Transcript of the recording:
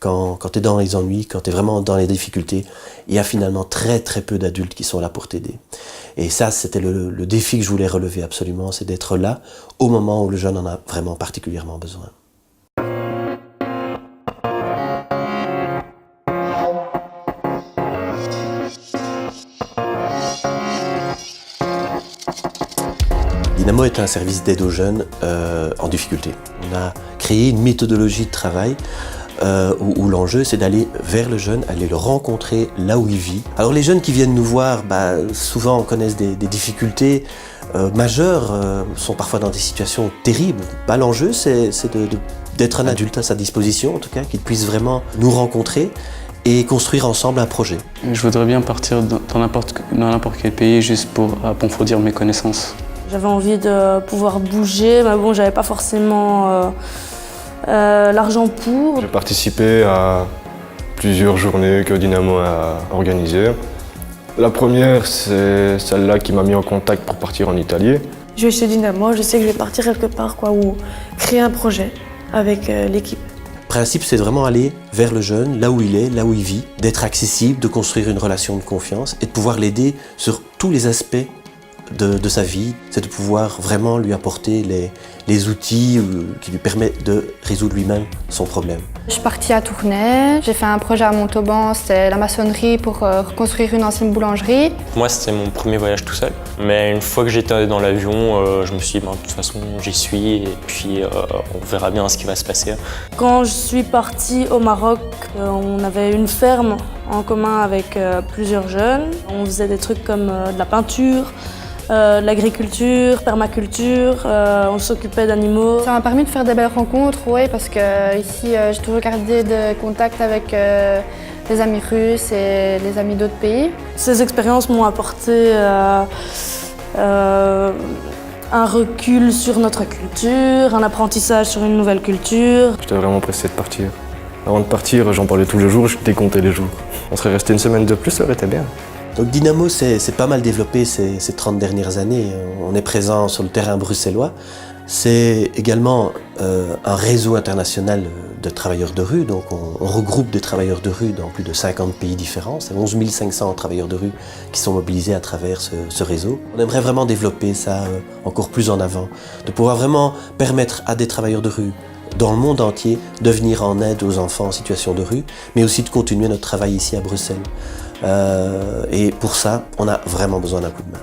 quand tu es dans les ennuis, quand tu es vraiment dans les difficultés, il y a finalement très très peu d'adultes qui sont là pour t'aider. Et ça, c'était le défi que je voulais relever absolument, c'est d'être là au moment où le jeune en a vraiment particulièrement besoin. Dynamo est un service d'aide aux jeunes en difficulté. On a créé une méthodologie de travail où l'enjeu c'est d'aller vers le jeune, aller le rencontrer là où il vit. Alors les jeunes qui viennent nous voir, souvent connaissent des difficultés majeures, sont parfois dans des situations terribles. L'enjeu c'est d'être un adulte à sa disposition, en tout cas, qu'il puisse vraiment nous rencontrer et construire ensemble un projet. Je voudrais bien partir dans n'importe quel pays juste pour approfondir mes connaissances. J'avais envie de pouvoir bouger, mais bon, j'avais pas forcément l'argent pour. J'ai participé à plusieurs journées que Dynamo a organisées. La première, c'est celle-là qui m'a mis en contact pour partir en Italie. Je vais chez Dynamo, je sais que je vais partir quelque part, ou créer un projet avec l'équipe. Le principe, c'est de vraiment aller vers le jeune, là où il est, là où il vit, d'être accessible, de construire une relation de confiance et de pouvoir l'aider sur tous les aspects de sa vie. C'est de pouvoir vraiment lui apporter les outils qui lui permettent de résoudre lui-même son problème. Je suis partie à Tournai, j'ai fait un projet à Montauban, c'était la maçonnerie pour reconstruire une ancienne boulangerie. Pour moi, c'était mon premier voyage tout seul. Mais une fois que j'étais dans l'avion, je me suis dit, de toute façon, j'y suis et puis on verra bien ce qui va se passer. Quand je suis partie au Maroc, on avait une ferme en commun avec plusieurs jeunes. On faisait des trucs comme de la peinture, de l'agriculture, permaculture, on s'occupait d'animaux. Ça m'a permis de faire des belles rencontres, oui, parce que ici j'ai toujours gardé des contacts avec les amis russes et les amis d'autres pays. Ces expériences m'ont apporté un recul sur notre culture, un apprentissage sur une nouvelle culture. J'étais vraiment pressé de partir. Avant de partir, j'en parlais tous les jours, je décomptais les jours. On serait resté une semaine de plus, ça aurait été bien. Donc Dynamo c'est pas mal développé ces 30 dernières années. On est présent sur le terrain bruxellois. C'est également un réseau international de travailleurs de rue. Donc on regroupe des travailleurs de rue dans plus de 50 pays différents. C'est 11 500 travailleurs de rue qui sont mobilisés à travers ce réseau. On aimerait vraiment développer ça encore plus en avant, de pouvoir vraiment permettre à des travailleurs de rue dans le monde entier de venir en aide aux enfants en situation de rue, mais aussi de continuer notre travail ici à Bruxelles. Et pour ça, on a vraiment besoin d'un coup de main.